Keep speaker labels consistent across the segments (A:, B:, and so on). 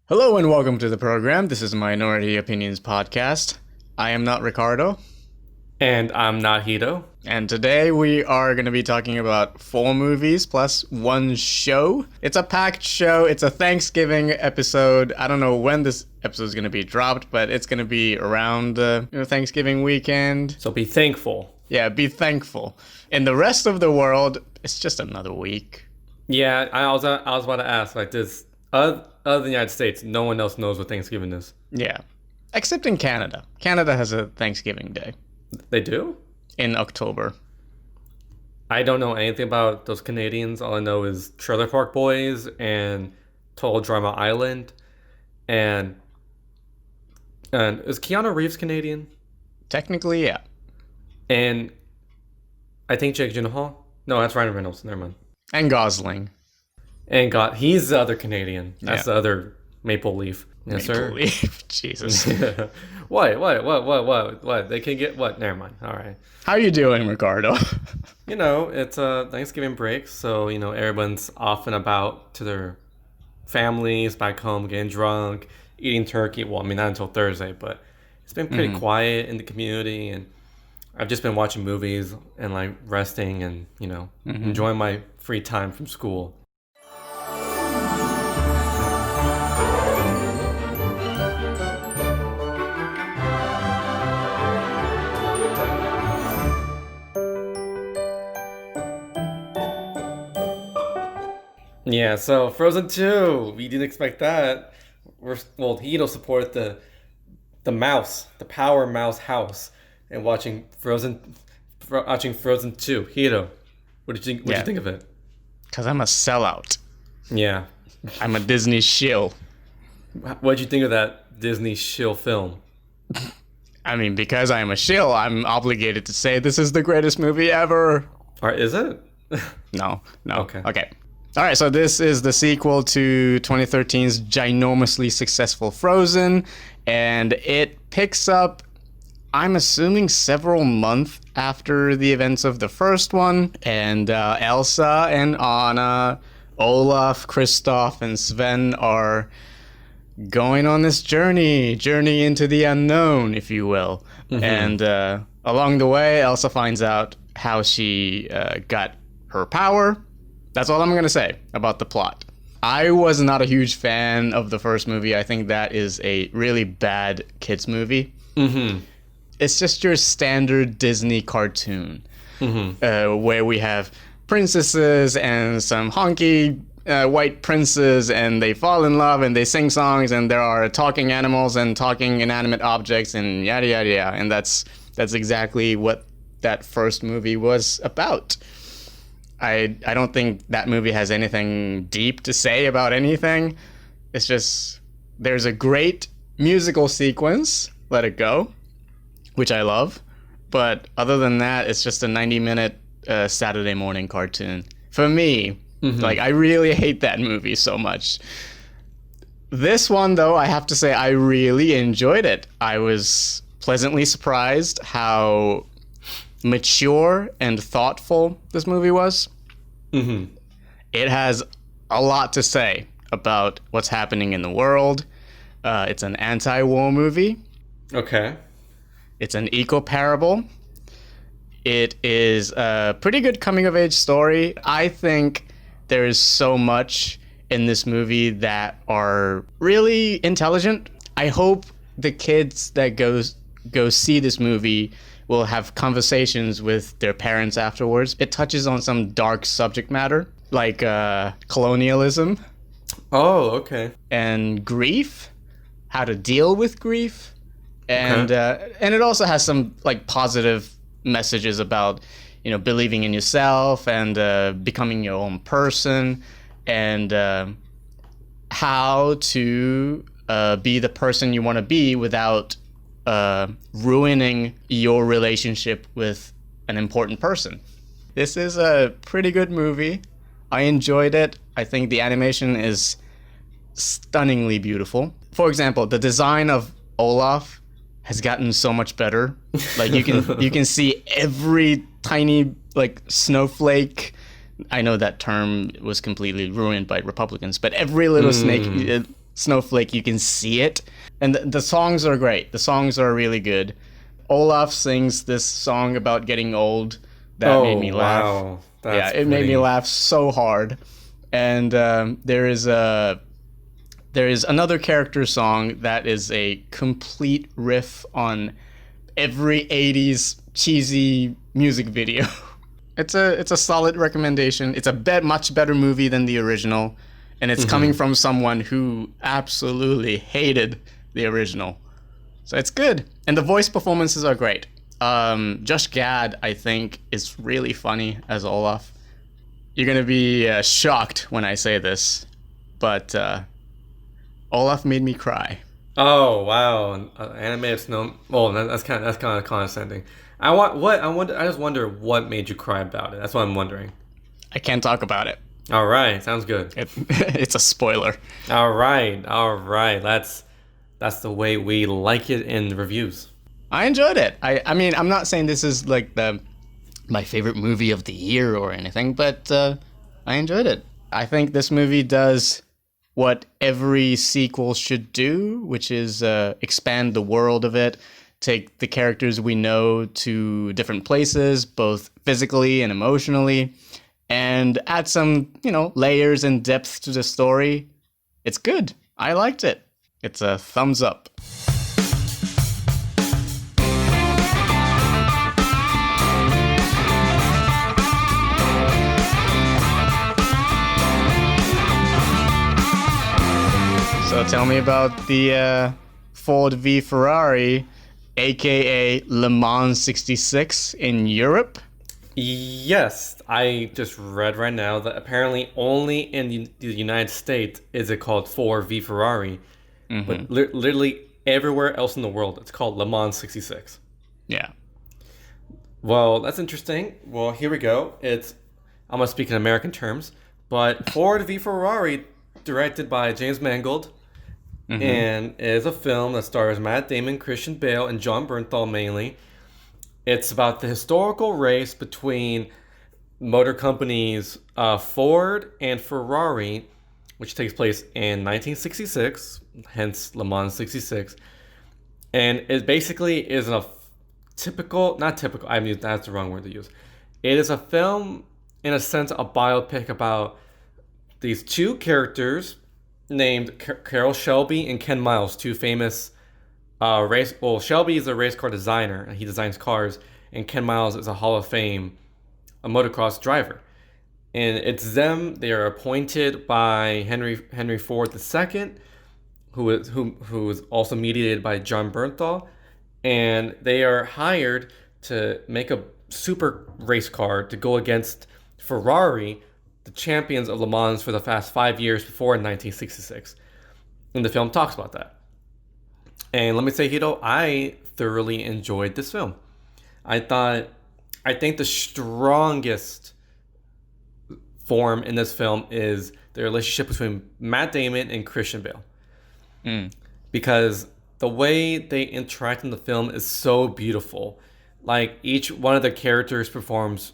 A: Hello and welcome to the program. This is Minority Opinions Podcast. I am not Ricardo.
B: And I'm not Hito.
A: And today we are going to be talking about 4 movies plus 1 show. It's a packed show. It's a Thanksgiving episode. I don't know when this episode is going to be dropped, but it's going to be around Thanksgiving weekend.
B: So be thankful.
A: Yeah, be thankful. In the rest of the world, it's just another week.
B: Yeah, I was about to ask, like this, other than the United States, no one else knows what Thanksgiving is.
A: Yeah, except in Canada. Canada has a Thanksgiving Day.
B: They do?
A: In October.
B: I don't know anything about those Canadians. All I know is Trailer Park Boys and Total Drama Island. And is Keanu Reeves Canadian?
A: Technically, yeah.
B: And I think Jake Gyllenhaal? No, that's Ryan Reynolds. Never mind.
A: And Gosling.
B: And he's the other Canadian. That's the other Maple Leaf. Yes,
A: Maple
B: sir.
A: Leaf. Jesus.
B: What? They can get what? Never mind. All right.
A: How you doing, Ricardo?
B: It's a Thanksgiving break, so, everyone's off and about to their families, back home, getting drunk, eating turkey. Well, I mean, not until Thursday, but it's been pretty quiet in the community, and I've just been watching movies and, resting and, enjoying my free time from school. Yeah, so Frozen 2, we didn't expect that. Hito supported the mouse, the power mouse house, and watching Frozen 2. Hito, what did you think of it?
A: Because I'm a sellout.
B: Yeah.
A: I'm a Disney shill.
B: What did you think of that Disney shill film?
A: I mean, because I'm a shill, I'm obligated to say this is the greatest movie ever.
B: Or is it?
A: No.
B: Okay.
A: All right, so this is the sequel to 2013's ginormously successful Frozen, and it picks up, I'm assuming, several months after the events of the first one, and Elsa and Anna, Olaf, Kristoff, and Sven are going on this journey into the unknown, if you will. And along the way, Elsa finds out how she got her power. That's all I'm going to say about the plot. I was not a huge fan of the first movie. I think that is a really bad kids movie. It's just your standard Disney cartoon where we have princesses and some honky white princes, and they fall in love and they sing songs, and there are talking animals and talking inanimate objects and yada yada yada. And that's exactly what that first movie was about. I don't think that movie has anything deep to say about anything. It's just, there's a great musical sequence, Let It Go, which I love. But other than that, it's just a 90-minute Saturday morning cartoon. For me, I really hate that movie so much. This one, though, I have to say I really enjoyed it. I was pleasantly surprised how mature and thoughtful this movie was. It has a lot to say about what's happening in the world. It's an anti-war movie.
B: Okay.
A: It's an eco-parable. It is a pretty good coming-of-age story. I think there is so much in this movie that are really intelligent. I hope the kids that go see this movie will have conversations with their parents afterwards. It touches on some dark subject matter, like colonialism.
B: Oh, okay.
A: And grief, how to deal with grief. And and it also has some positive messages about, believing in yourself and becoming your own person, and how to be the person you want to be without ruining your relationship with an important person. This is a pretty good movie. I enjoyed it. I think the animation is stunningly beautiful. For example, the design of Olaf has gotten so much better. You can see every tiny snowflake. I know that term was completely ruined by Republicans, but every little snake snowflake, you can see it. And the songs are great. The songs are really good. Olaf sings this song about getting old that made
B: Oh,
A: me laugh.
B: wow.
A: Yeah,
B: That's
A: it made me
B: pretty.
A: laugh so hard. And there is another character song that is a complete riff on every 80s cheesy music video. It's a solid recommendation. It's a much better movie than the original, and it's coming from someone who absolutely hated the original. So it's good, and the voice performances are great. Josh Gad, I think, is really funny as Olaf. You're gonna be shocked when I say this, but Olaf made me cry.
B: Oh, wow. Animated snow. Well, that's kind of condescending. I just wonder what made you cry about it. That's what I'm wondering.
A: I can't talk about it.
B: All right, sounds good.
A: It's a spoiler.
B: All right. That's the way we like it in the reviews.
A: I enjoyed it. I mean, I'm not saying this is like my favorite movie of the year or anything, but I enjoyed it. I think this movie does what every sequel should do, which is expand the world of it, take the characters we know to different places, both physically and emotionally, and add some, layers and depth to the story. It's good. I liked it. It's a thumbs up. So tell me about the Ford v Ferrari, aka Le Mans 66 in Europe.
B: Yes, I just read right now that apparently only in the United States is it called 4v Ferrari, but literally everywhere else in the world it's called Le Mans 66.
A: Yeah.
B: Well, that's interesting. Well, here we go. I'm gonna speak in American terms, but Ford v Ferrari, directed by James Mangold, and is a film that stars Matt Damon, Christian Bale, and John Bernthal mainly. It's about the historical race between motor companies Ford and Ferrari, which takes place in 1966, hence Le Mans 66. And it basically is a typical, not typical, I mean, that's the wrong word to use. It is a film, in a sense, a biopic about these two characters named Carroll Shelby and Ken Miles, two famous race. Well, Shelby is a race car designer, and he designs cars, and Ken Miles is a Hall of Fame, a motocross driver. And it's them. They are appointed by Henry Ford II, who is also mediated by John Bernthal, and they are hired to make a super race car to go against Ferrari, the champions of Le Mans for the past 5 years before 1966. And the film talks about that. And let me say, Hito, I thoroughly enjoyed this film. I think the strongest form in this film is the relationship between Matt Damon and Christian Bale. Because the way they interact in the film is so beautiful. Like, each one of the characters performs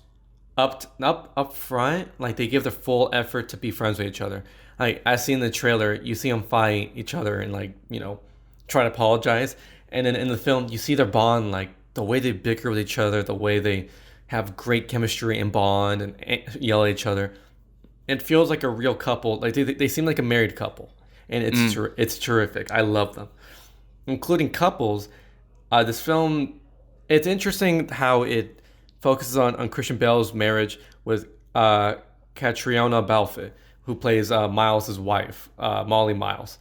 B: up front, like they give their full effort to be friends with each other. Like, as seen in the trailer, you see them fight each other and try to apologize, and then in the film you see their bond, like the way they bicker with each other, the way they have great chemistry and bond and yell at each other. It feels like a real couple. Like they seem like a married couple, and it's terrific. I love them, including couples. This film, it's interesting how it focuses on Christian Bale's marriage with Catriona Balfe, who plays Miles' wife, Molly Miles.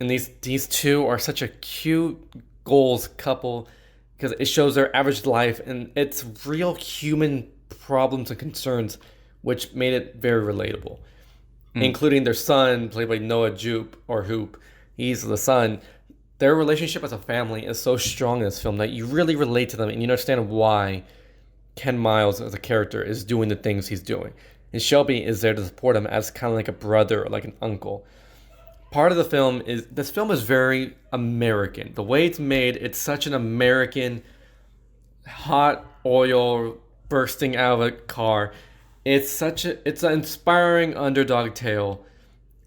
B: And these two are such a cute goals couple because it shows their average life and it's real human problems and concerns, which made it very relatable. Including their son, played by Noah Jupe, or Hoop. He's the son. Their relationship as a family is so strong in this film that you really relate to them and you understand why Ken Miles as a character is doing the things he's doing. And Shelby is there to support him as kind of like a brother or like an uncle. Part of the film is, this film is very American. The way it's made, it's such an American hot oil bursting out of a car. It's an inspiring underdog tale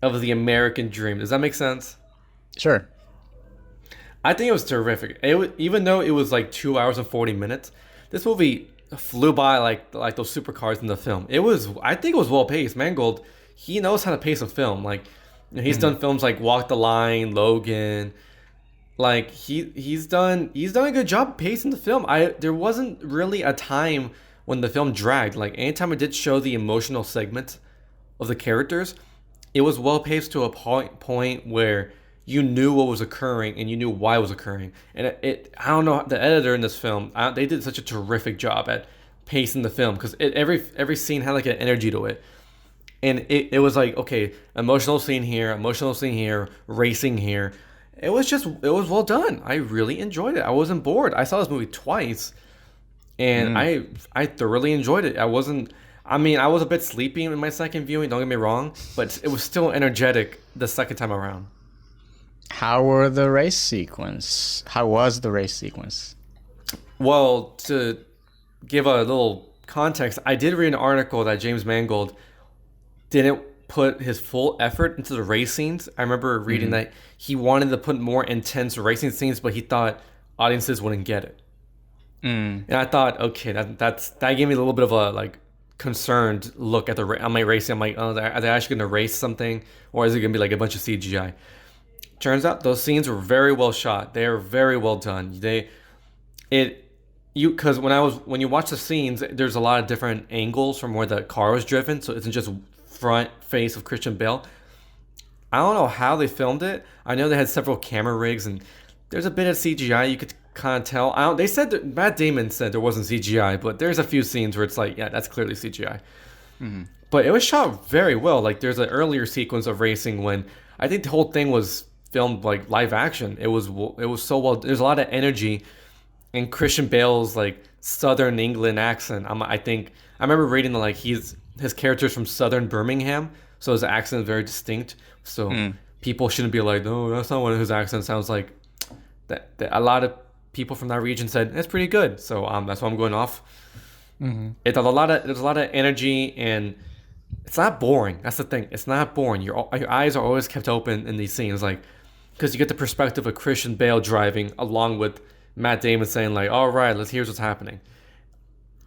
B: of the American dream. Does that make sense?
A: Sure.
B: I think it was terrific. Even though it was like 2 hours and 40 minutes, this movie flew by like those supercars in the film. I think it was well paced. Mangold, he knows how to pace a film. Like, he's done films like Walk the Line, Logan. Like, he's done a good job pacing the film. There wasn't really a time when the film dragged. Like, anytime it did show the emotional segments of the characters, it was well paced to a point where you knew what was occurring and you knew why it was occurring. And I don't know, the editor in this film, they did such a terrific job at pacing the film, because every scene had like an energy to it. And it was like, okay, emotional scene here, racing here. It was well done. I really enjoyed it. I wasn't bored. I saw this movie twice, and I thoroughly enjoyed it. I was a bit sleepy in my second viewing, don't get me wrong, but it was still energetic the second time around.
A: How was the race sequence?
B: Well, to give a little context, I did read an article that James Mangold didn't put his full effort into the race scenes. I remember reading that he wanted to put more intense racing scenes, but he thought audiences wouldn't get it. And I thought, okay, that gave me a little bit of a like concerned look at on my racing. I'm like, oh, are they actually going to race something, or is it going to be like a bunch of CGI? Turns out those scenes were very well shot. They are very well done. Because when you watch the scenes, there's a lot of different angles from where the car was driven, so it isn't just front face of Christian Bale. I don't know how they filmed it. I know they had several camera rigs, and there's a bit of CGI. You could kind of tell. They said that Matt Damon said there wasn't CGI, but there's a few scenes where it's like, yeah, that's clearly CGI. But it was shot very well. Like, there's an earlier sequence of racing when I think the whole thing was filmed like live action. It was so well. There's a lot of energy, and Christian Bale's like Southern England accent. I remember reading that like his character's from Southern Birmingham, so his accent is very distinct. So people shouldn't be like, no, that's not what his accent sounds like. That a lot of people from that region said it's pretty good. So that's why I'm going off. There's a lot of energy, and it's not boring. That's the thing. It's not boring. Your eyes are always kept open in these scenes, like, because you get the perspective of Christian Bale driving along with Matt Damon saying like, all right, here's what's happening.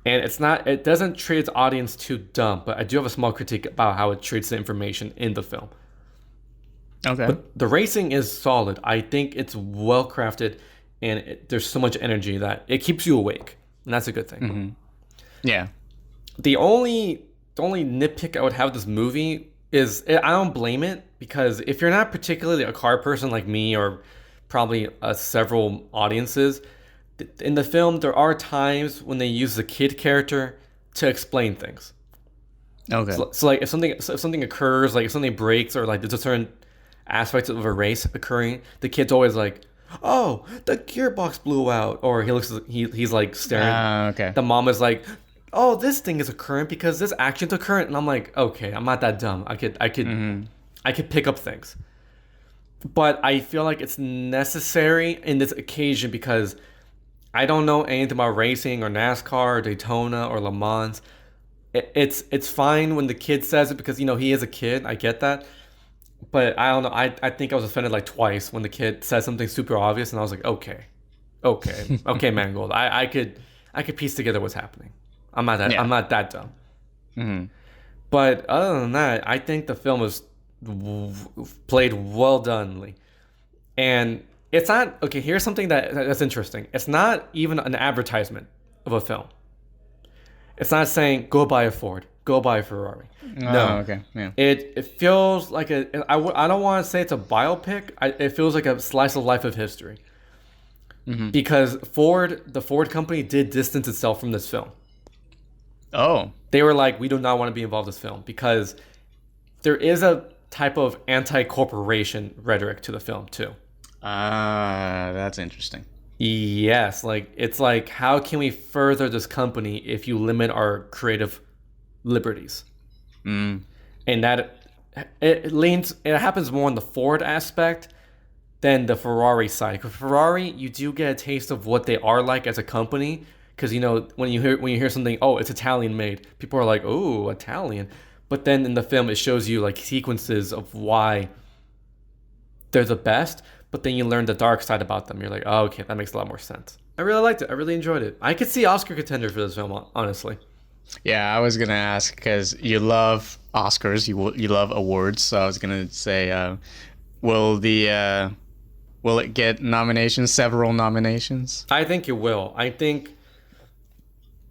B: And it doesn't treat its audience too dumb, but I do have a small critique about how it treats the information in the film.
A: Okay.
B: But the racing is solid. I think it's well crafted, and there's so much energy that it keeps you awake, and that's a good thing.
A: Yeah.
B: The only nitpick I would have with this movie is, I don't blame it, because if you're not particularly a car person like me, or probably several audiences, in the film there are times when they use the kid character to explain things.
A: Okay.
B: So like if something occurs, like if something breaks, or like there's a certain aspects of a race occurring, the kid's always like, oh, the gearbox blew out, or he's like staring.
A: Okay.
B: The mom is like, oh, this thing is occurring because this action's occurring, and I'm like, okay, I'm not that dumb. I could pick up things, but I feel like it's necessary in this occasion because I don't know anything about racing or NASCAR or Daytona or Le Mans. It's fine when the kid says it because he is a kid. I get that, but I don't know. I think I was offended like twice when the kid said something super obvious, and I was like, okay, Mangold. I could piece together what's happening. I'm not that dumb. But other than that, I think the film was played well donely. And it's not, okay, here's something that's interesting. It's not even an advertisement of a film. It's not saying, go buy a Ford, go buy a Ferrari. No.
A: Okay. Yeah.
B: It feels like I don't want to say it's a biopic. It feels like a slice of life of history. Because the Ford company did distance itself from this film.
A: Oh.
B: They were like, we do not want to be involved in this film, because there is a type of anti-corporation rhetoric to the film too.
A: That's interesting.
B: Yes, like it's like, how can we further this company if you limit our creative liberties? And that it happens more on the Ford aspect than the Ferrari side. Because Ferrari, you do get a taste of what they are like as a company. Because when you hear something, oh, it's Italian made, people are like, oh, Italian. But then in the film, it shows you like sequences of why they're the best, but then you learn the dark side about them. You're like, oh, okay, that makes a lot more sense. I really liked it. I really enjoyed it. I could see Oscar contender for this film, honestly.
A: Yeah, I was gonna ask because you love Oscars, you love awards. So I was gonna say, will the will it get nominations? Several nominations?
B: I think it will. I think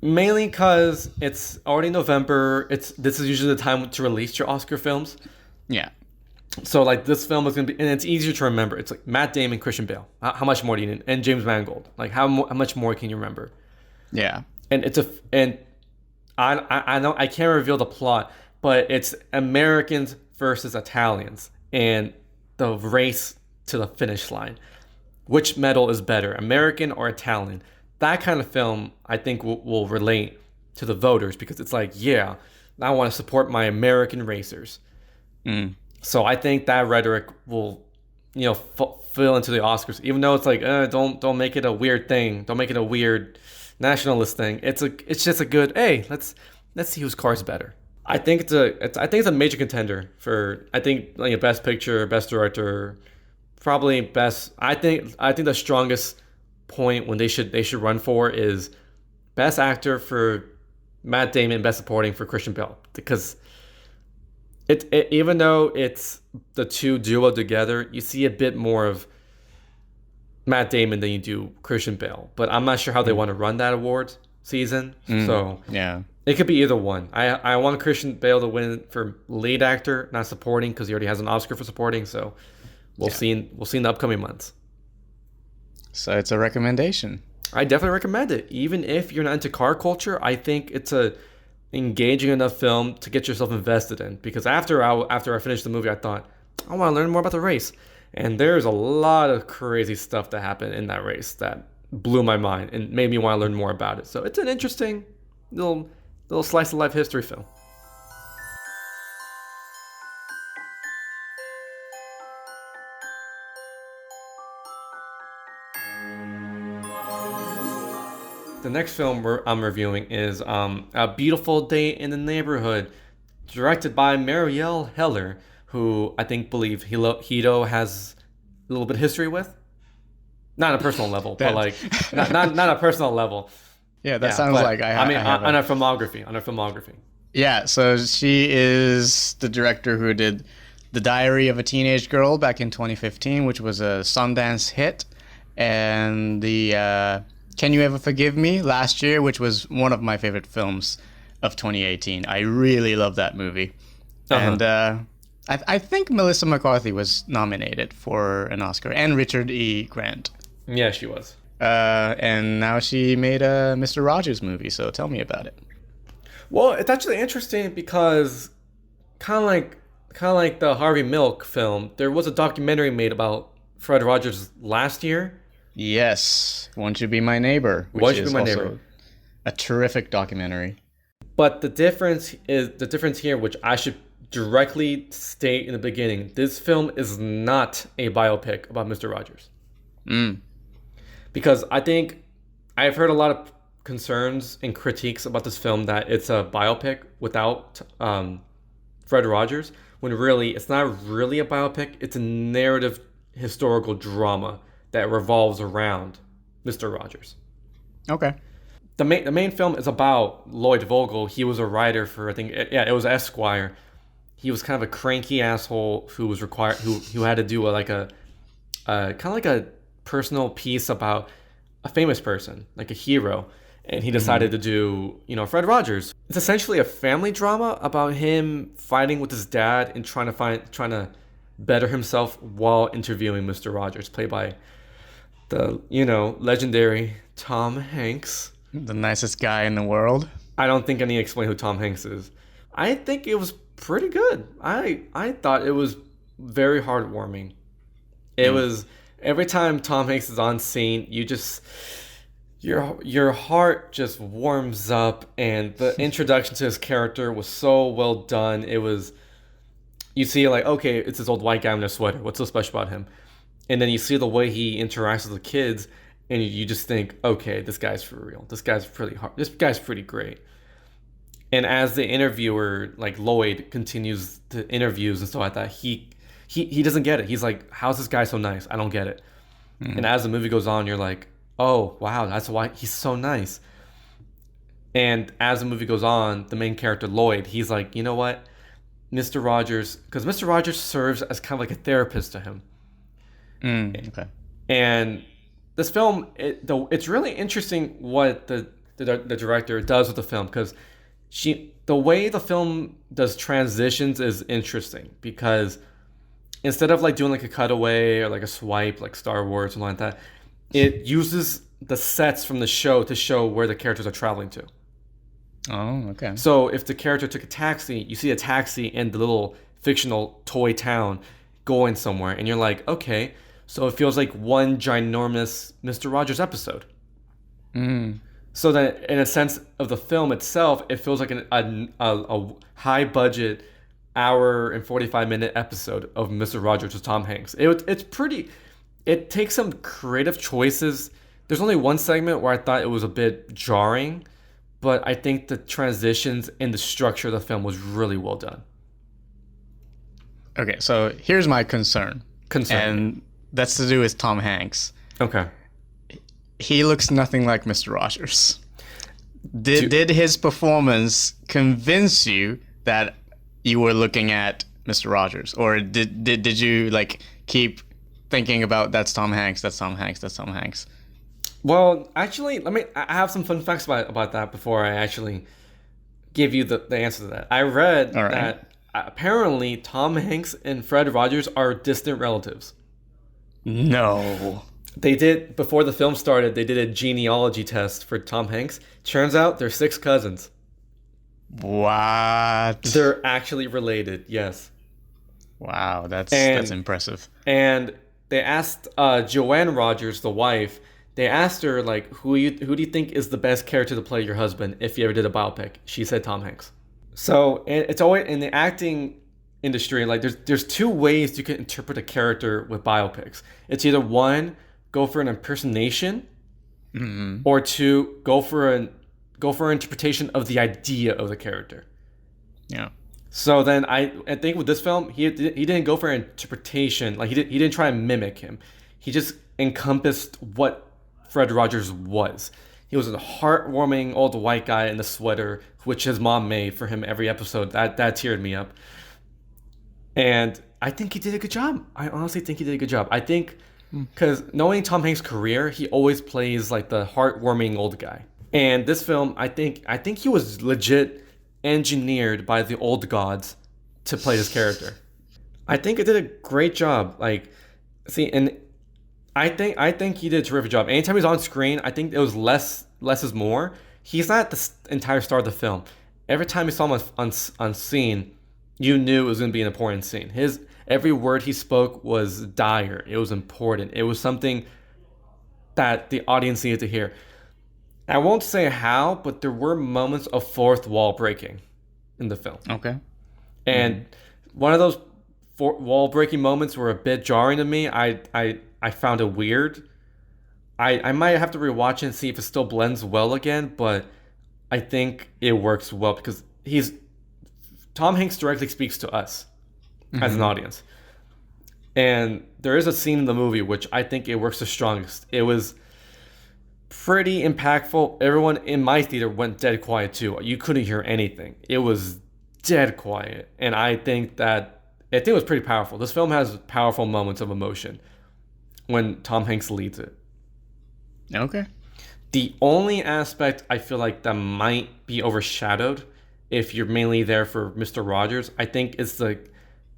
B: mainly because it's already November. This is usually the time to release your Oscar films.
A: Yeah.
B: So like this film is gonna be, and it's easier to remember. It's like Matt Damon, Christian Bale. How much more do you need? And James Mangold. Like how much more can you remember?
A: Yeah.
B: And I know I can't reveal the plot, but it's Americans versus Italians and the race to the finish line. Which medal is better, American or Italian? That kind of film I think will relate to the voters because it's like, yeah, I want to support my American racers.
A: Mm.
B: So I think that rhetoric will, fill into the Oscars, even though it's like, don't make it a weird thing, don't make it a weird nationalist thing. It's just a good, hey, let's see whose car's better. I think it's a major contender for, I think, like best picture, best director, probably best. I think the strongest point when they should run for is best actor for Matt Damon, best supporting for Christian Bale, because it even though it's the two duo together, you see a bit more of Matt Damon than you do Christian Bale. But I'm not sure how they want to run that award season. So
A: Yeah.
B: it could be either one. I want Christian Bale to win for lead actor, not supporting, because he already has an Oscar for supporting. So we'll see in the upcoming months.
A: So it's a recommendation.
B: I definitely recommend it. Even if you're not into car culture, I think it's a engaging enough film to get yourself invested in. Because after I finished the movie, I thought, I want to learn more about the race. And there's a lot of crazy stuff that happened in that race that blew my mind and made me want to learn more about it. So it's an interesting little slice of life history film. The next film I'm reviewing is A Beautiful Day in the Neighborhood, directed by Marielle Heller, who I believe Hito has a little bit of history with. Not on a personal level, but like not a personal level.
A: Yeah, that sounds like
B: I mean, on her filmography.
A: Yeah, so she is the director who did The Diary of a Teenage Girl back in 2015, which was a Sundance hit, and the Can You Ever Forgive Me last year, which was one of my favorite films of 2018. I really love that movie. And I think Melissa McCarthy was nominated for an Oscar, and Richard E. Grant.
B: Yeah, she was.
A: And now she made a Mr. Rogers movie, so tell me about it.
B: Well, it's actually interesting because kind of like the Harvey Milk film, there was a documentary made about Fred Rogers last year.
A: Yes, Won't You Be My Neighbor, which is also a terrific documentary.
B: But the difference here, which I should directly state in the beginning, this film is not a biopic about Mr. Rogers. Because I think I've heard a lot of concerns and critiques about this film that it's a biopic without Fred Rogers, when really it's not really a biopic. It's a narrative historical drama that revolves around Mr. Rogers.
A: Okay.
B: The main film is about Lloyd Vogel. He was a writer for, I think, it was Esquire. He was kind of a cranky asshole who had to do a kind of like a personal piece about a famous person, like a hero, and he decided to do, Fred Rogers. It's essentially a family drama about him fighting with his dad and trying to better himself while interviewing Mr. Rogers, played by the legendary Tom Hanks.
A: The nicest guy in the world.
B: I don't think I need to explain who Tom Hanks is. I think it was pretty good. I thought it was very heartwarming. It was, every time Tom Hanks is on scene, you just, your heart just warms up, and the introduction to his character was so well done. It was, you see like, okay, it's this old white guy in a sweater. What's so special about him? And then you see the way he interacts with the kids, and you just think, okay, this guy's for real. This guy's pretty hard. This guy's pretty great. And as the interviewer, like Lloyd, continues the interviews and stuff like that, he doesn't get it. He's like, how's this guy so nice? I don't get it. And as the movie goes on, you're like, oh wow, that's why he's so nice. And as the movie goes on, the main character Lloyd, he's like, you know what, Mr. Rogers, because Mr. Rogers serves as kind of like a therapist to him.
A: Okay.
B: And this film, it's really interesting what the director does with the film, because the way the film does transitions is interesting, because instead of like doing like a cutaway or like a swipe like Star Wars or something like that, it uses the sets from the show to show where the characters are traveling to.
A: Oh, okay.
B: So if the character took a taxi, you see a taxi in the little fictional toy town going somewhere, and you're like, okay, so it feels like one ginormous Mr. Rogers episode. So that in a sense of the film itself, it feels like a high budget hour and 45-minute episode of Mr. Rogers with Tom Hanks. It takes some creative choices. There's only one segment where I thought it was a bit jarring, but I think the transitions and the structure of the film was really well done.
A: Okay, so here's my concern. And that's to do with Tom Hanks.
B: Okay.
A: He looks nothing like Mr. Rogers. Did his performance convince you that you were looking at Mr. Rogers, or did you like keep thinking about that's Tom Hanks, that's Tom Hanks, that's Tom Hanks?
B: Well, actually, I have some fun facts about that before I actually give you the answer to that. I read that apparently Tom Hanks and Fred Rogers are distant relatives.
A: No.
B: They did, before the film started, they did a genealogy test for Tom Hanks. Turns out they're 6 cousins.
A: What?
B: They're actually related, yes.
A: Wow, that's impressive.
B: And they asked Joanne Rogers, the wife, they asked her, like, who do you think is the best character to play your husband if you ever did a biopic? She said Tom Hanks. So it's always in the acting industry, like there's 2 ways you can interpret a character with biopics. It's either 1, go for an impersonation, or 2, go for an interpretation of the idea of the character.
A: Yeah.
B: So then I think with this film, he didn't go for an interpretation. Like he didn't try and mimic him. He just encompassed what Fred Rogers was. He was a heartwarming old white guy in the sweater, which his mom made for him every episode. That teared me up. And I think he did a good job. I honestly think he did a good job. I think because knowing Tom Hanks' career, he always plays like the heartwarming old guy. And this film, I think he was legit engineered by the old gods to play this character. I think it did a great job. Like, see, and I think he did a terrific job. Anytime he's on screen, I think it was less is more. He's not the entire star of the film. Every time you saw him on scene, you knew it was going to be an important scene. Every word he spoke was dire. It was important. It was something that the audience needed to hear. I won't say how, but there were moments of fourth wall breaking in the film.
A: Okay.
B: And one of those wall breaking moments were a bit jarring to me. I found it weird. I might have to rewatch it and see if it still blends well again, but I think it works well because Tom Hanks directly speaks to us as an audience. And there is a scene in the movie which I think it works the strongest. It was pretty impactful. Everyone in my theater went dead quiet too. You couldn't hear anything. It was dead quiet. And I think it was pretty powerful. This film has powerful moments of emotion when Tom Hanks leads it.
A: Okay.
B: The only aspect I feel like that might be overshadowed if you're mainly there for Mr. Rogers, I think it's the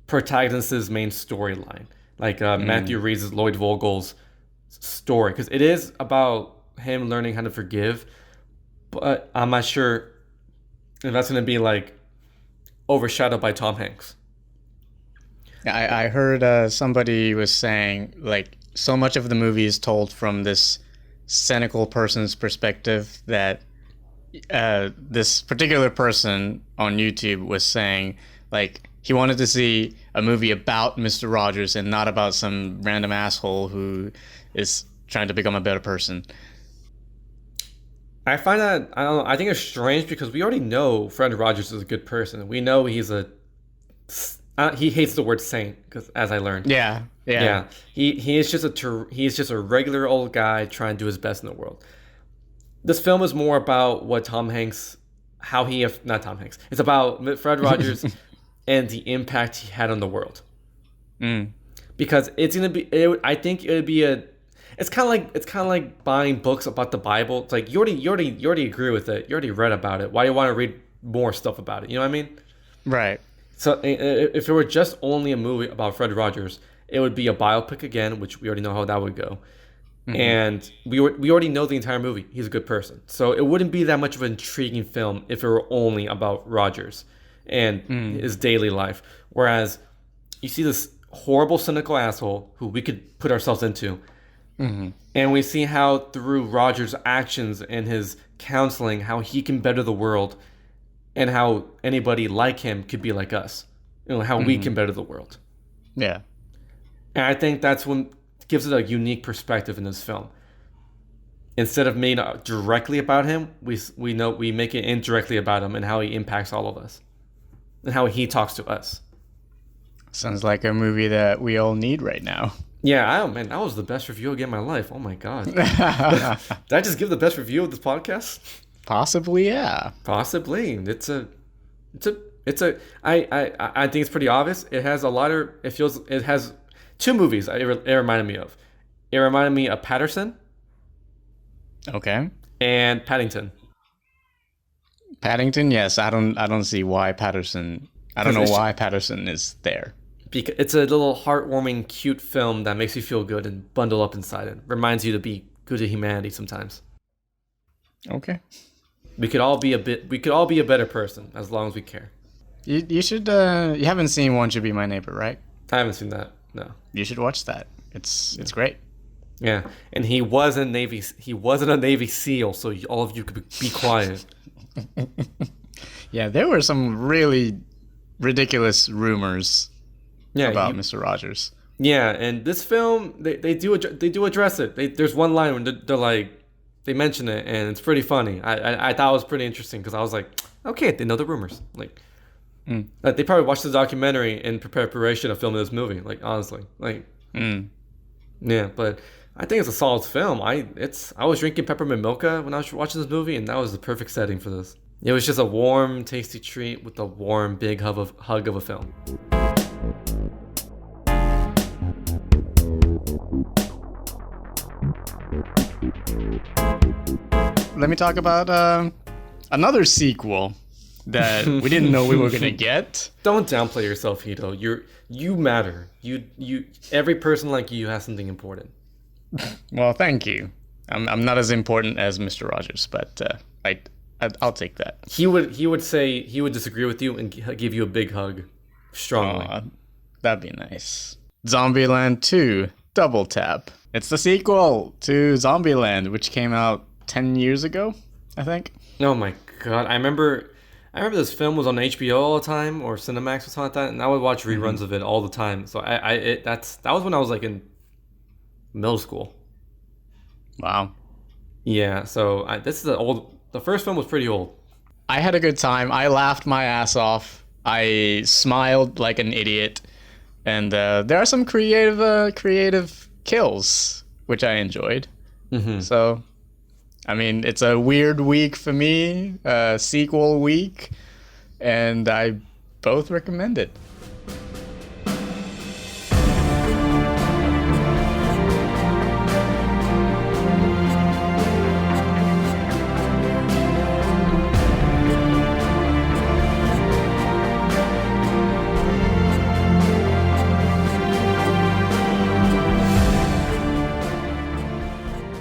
B: protagonist's main storyline. Like Matthew Reeves' Lloyd Vogel's story. Because it is about him learning how to forgive, but I'm not sure if that's going to be like overshadowed by Tom Hanks.
A: I heard somebody was saying like so much of the movie is told from this cynical person's perspective that this particular person on YouTube was saying like he wanted to see a movie about Mr. Rogers and not about some random asshole who is trying to become a better person.
B: I find that, I don't know, I think it's strange because we already know Fred Rogers is a good person. We know he's a He hates the word saint because, as I learned,
A: Yeah, yeah,
B: yeah, he is just a regular old guy trying to do his best in the world. This film is more about what Tom Hanks, not Tom Hanks. It's about Fred Rogers and the impact he had on the world.
A: Mm.
B: Because it's gonna be, I think it would be it's kind of like buying books about the Bible. It's like you already agree with it. You already read about it. Why do you want to read more stuff about it? You know what I mean?
A: Right.
B: So if it were just only a movie about Fred Rogers, it would be a biopic again, which we already know how that would go. Mm-hmm. And we already know the entire movie. He's a good person. So it wouldn't be that much of an intriguing film if it were only about Rogers and his daily life. Whereas you see this horrible, cynical asshole who we could put ourselves into. Mm-hmm. And we see how through Rogers' actions and his counseling, how he can better the world and how anybody like him could be like us. You know, how we can better the world.
A: Yeah.
B: And I think that's what gives it a unique perspective in this film. Instead of made directly about him, we make it indirectly about him and how he impacts all of us. And how he talks to us.
A: Sounds like a movie that we all need right now.
B: Yeah, man, that was the best review again in my life. Oh my god. Did I just give the best review of this podcast?
A: Possibly, yeah.
B: Possibly. I think it's pretty obvious. It has two movies it reminded me of. It reminded me of Patterson.
A: Okay.
B: And Paddington.
A: Paddington, yes. I don't see why Patterson. I don't know why Patterson is there.
B: Because it's a little heartwarming, cute film that makes you feel good and bundle up inside it. Reminds you to be good to humanity sometimes.
A: Okay.
B: We could all be a better person as long as we care.
A: You should you haven't seen Won't You Be My Neighbor, right?
B: I haven't seen that. No.
A: You should watch that. It's great.
B: Yeah. And he wasn't a Navy SEAL, so all of you could be quiet.
A: Yeah, there were some really ridiculous rumors about Mr. Rogers.
B: Yeah, and this film they do address it. There's one line when they're like they mention it, and it's pretty funny. I thought it was pretty interesting because I was like, okay, they know the rumors. Like they probably watched the documentary in preparation of filming this movie. Like honestly, yeah. But I think it's a solid film. I was drinking peppermint mocha when I was watching this movie, and that was the perfect setting for this. It was just a warm, tasty treat with a warm, big hug of a film.
A: Let me talk about another sequel that we didn't know we were gonna get.
B: Don't downplay yourself, Hito. You matter. You every person like you has something important.
A: Well, thank you. I'm not as important as Mr. Rogers, but I'll take that.
B: He would disagree with you and give you a big hug, strongly.
A: That'd be nice. Zombieland 2 Double Tap. It's the sequel to Zombieland, which came out 10 years ago, I think.
B: Oh my god, I remember this film was on HBO all the time or Cinemax or something like that, and I would watch reruns of it all the time. So that was when I was like in middle school.
A: Wow.
B: Yeah, so the first film was pretty old.
A: I had a good time. I laughed my ass off. I smiled like an idiot. And there are some creative kills, which I enjoyed. Mm-hmm. So, I mean, it's a weird week for me, sequel week, and I both recommend it.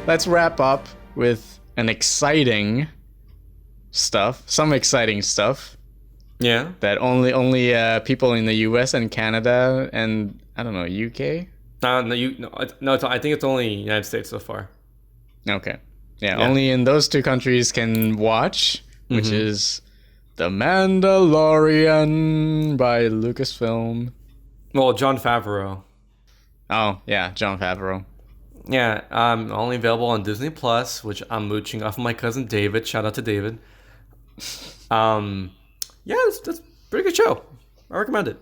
A: Let's wrap up with some exciting stuff.
B: Yeah.
A: That only people in the U.S. and Canada and I don't know UK.
B: I think it's only United States so far.
A: Okay. Yeah. Only in those two countries can watch, which is The Mandalorian by Lucasfilm.
B: Well, Jon Favreau.
A: Oh yeah, Jon Favreau.
B: Yeah, only available on Disney Plus, which I'm mooching off of my cousin David. Shout out to David. Yeah, that's a pretty good show. I recommend it.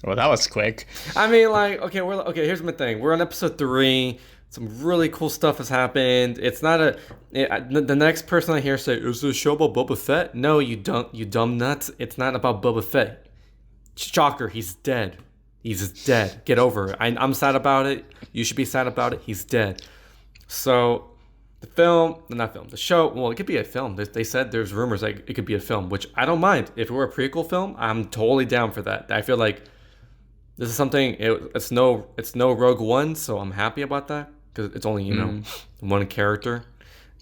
A: Well, that was quick.
B: I mean, like, okay. Here's my thing. We're on episode 3. Some really cool stuff has happened. It's not the next person I hear say, "Is this show about Boba Fett?" No, you don't. You dumb nuts. It's not about Boba Fett. Shocker. He's dead. He's dead. Get over it. I'm sad about it. You should be sad about it. He's dead. So, the show. Well, it could be a film. They said there's rumors like it could be a film, which I don't mind. If it were a prequel film, I'm totally down for that. I feel like this is something. It's no Rogue One, so I'm happy about that because it's only one character,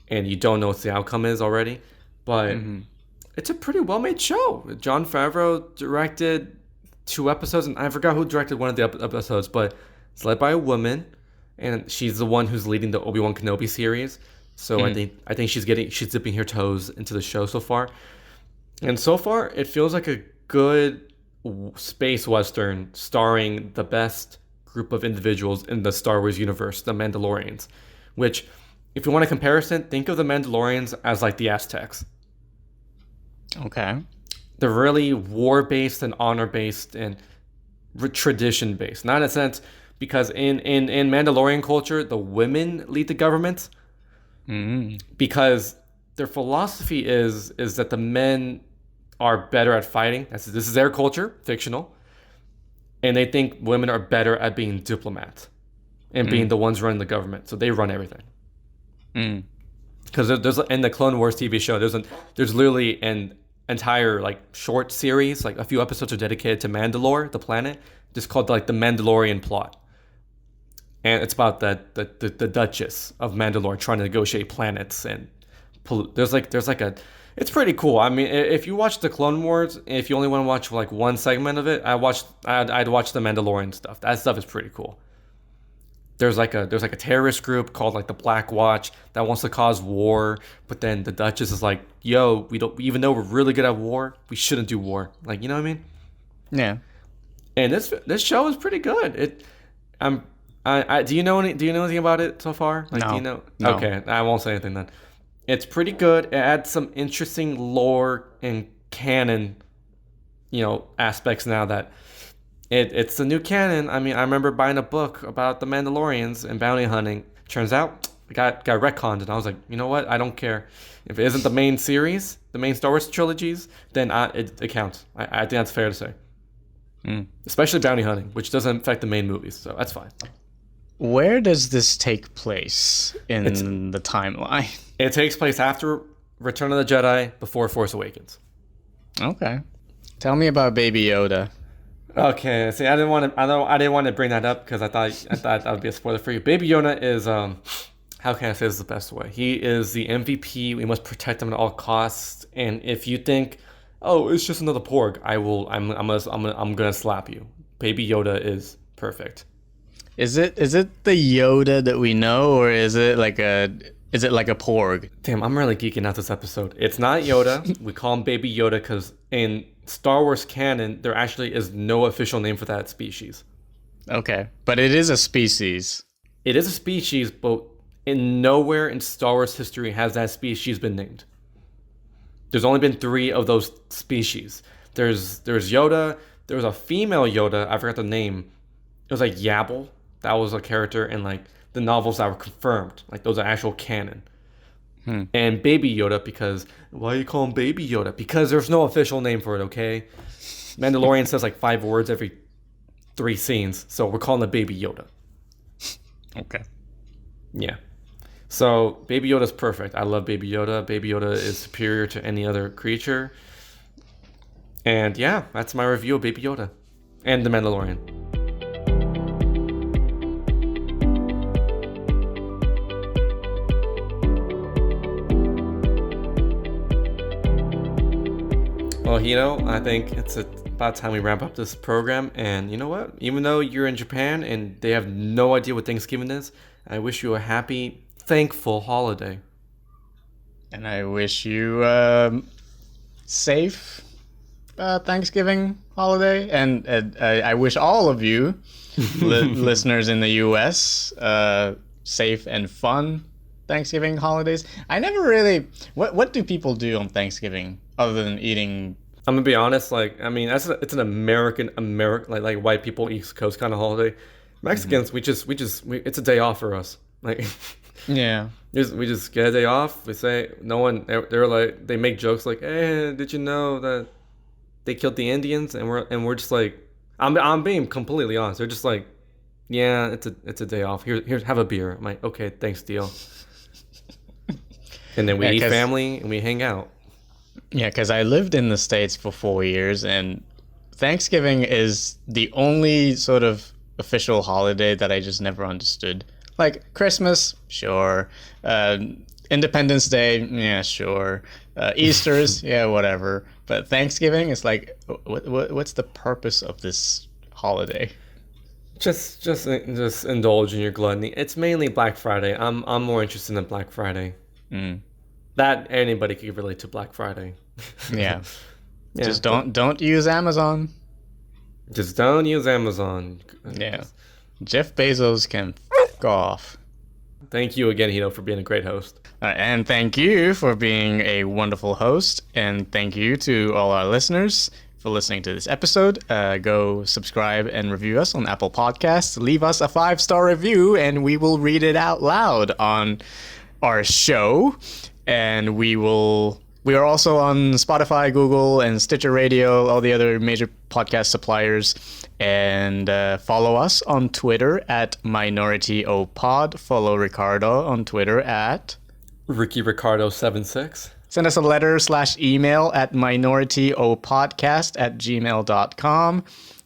B: and you don't know what the outcome is already. But it's a pretty well made show. Jon Favreau directed 2 episodes, and I forgot who directed one of the episodes, but it's led by a woman, and she's the one who's leading the Obi-Wan Kenobi series. So I think she's dipping her toes into the show so far, and so far it feels like a good space western starring the best group of individuals in the Star Wars universe, the Mandalorians. Which, if you want a comparison, think of the Mandalorians as like the Aztecs.
A: Okay.
B: They're really war-based and honor-based and tradition-based. Not in a sense, because in Mandalorian culture, the women lead the government. Because their philosophy is that the men are better at fighting. This is their culture, fictional. And they think women are better at being diplomats and being the ones running the government. So they run everything. Because there's in the Clone Wars TV show, there's literally an entire like short series, like a few episodes are dedicated to Mandalore, the planet, just called like the Mandalorian plot. And it's about the Duchess of Mandalore trying to negotiate planets and there's like a. It's pretty cool. I mean, if you watch the Clone Wars, if you only want to watch like one segment of it, I'd watch the Mandalorian stuff. That stuff is pretty cool. There's like a terrorist group called like the Black Watch that wants to cause war, but then the Duchess is like, "Yo, we don't, even though we're really good at war, we shouldn't do war." Like, you know what I mean?
A: Yeah.
B: And this show is pretty good. Do you know anything about it so far? Like,
A: no.
B: Do you know?
A: No.
B: Okay, I won't say anything then. It's pretty good. It adds some interesting lore and canon, aspects now that it's the new canon. I mean, I remember buying a book about the Mandalorians and bounty hunting. Turns out it got retconned, and I was like, you know what? I don't care. If it isn't the main series, the main Star Wars trilogies, then it counts. I think that's fair to say. Especially bounty hunting, which doesn't affect the main movies, so that's fine.
A: Where does this take place in the timeline?
B: It takes place after Return of the Jedi, before Force Awakens. Okay.
A: Tell me about Baby Yoda.
B: Okay. See, I didn't want to bring that up because I thought that would be a spoiler for you. Baby Yoda is how can I say this the best way? He is the MVP. We must protect him at all costs. And if you think, oh, it's just another Porg, I'm gonna slap you. Baby Yoda is perfect.
A: Is it the Yoda that we know, or is it like a Porg?
B: Damn, I'm really geeking out this episode. It's not Yoda. We call him Baby Yoda because in Star Wars canon, there actually is no official name for that species.
A: Okay, but it is a species.
B: It is a species, but nowhere in Star Wars history has that species been named. There's only been 3 of those species. There's Yoda. There was a female Yoda. I forgot the name. It was like Yabble. That was a character in like the novels that were confirmed. Like those are actual canon. And Baby Yoda, because why do you call him Baby Yoda? Because there's no official name for it, okay? Mandalorian says like 5 words every 3 scenes, so we're calling it Baby Yoda.
A: Okay.
B: Yeah. So Baby Yoda's perfect. I love Baby Yoda. Baby Yoda is superior to any other creature. And yeah, that's my review of Baby Yoda and The Mandalorian. Well, I think it's about time we wrap up this program. And you know what? Even though you're in Japan and they have no idea what Thanksgiving is, I wish you a happy, thankful holiday.
A: And I wish you safe Thanksgiving holiday. And I wish all of you listeners in the U.S. Safe and fun Thanksgiving holidays. I never really... What do people do on Thanksgiving other than eating
B: I'm gonna be honest. Like, I mean, it's an American like white people East Coast kind of holiday. Mexicans, it's a day off for us. Like,
A: Yeah.
B: we just get a day off. We say no one. They're like they make jokes like, "Hey, did you know that they killed the Indians?" And we're just like, I'm being completely honest. They're just like, "Yeah, it's a day off. Here, have a beer." I'm like, "Okay, thanks, deal." And then we
A: Yeah,
B: eat
A: 'cause
B: family and we hang out.
A: yeah, 'cause I lived in the States for 4 years, and Thanksgiving is the only sort of official holiday that I just never understood. Like Christmas, sure. Uh, Independence Day, yeah, sure. Easter's, yeah, whatever. But Thanksgiving is like, what's the purpose of this holiday?
B: Just indulge in your gluttony. It's mainly Black Friday. I'm more interested in Black Friday.
A: Mm,
B: That anybody could relate to Black Friday.
A: yeah,
B: Yeah,
A: just
B: but
A: don't use Amazon.
B: just don't use Amazon.
A: Yeah, Jeff Bezos can f off.
B: Thank you again, Hito, for being a great host.
A: And thank you for being a wonderful host. And thank you to all our listeners for listening to this episode. Go subscribe and review us on Apple Podcasts. Leave us a 5-star review, and we will read it out loud on our show. And we are also on Spotify, Google, and Stitcher Radio, all the other major podcast suppliers. And follow us on Twitter at MinorityOPod. Follow Ricardo on Twitter at
B: Ricky Ricardo 76.
A: Send us a letter/email at minorityopodcast@gmail.com.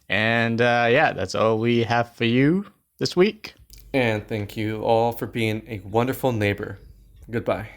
A: And yeah, that's all we have for you this week.
B: And thank you all for being a wonderful neighbor. Goodbye.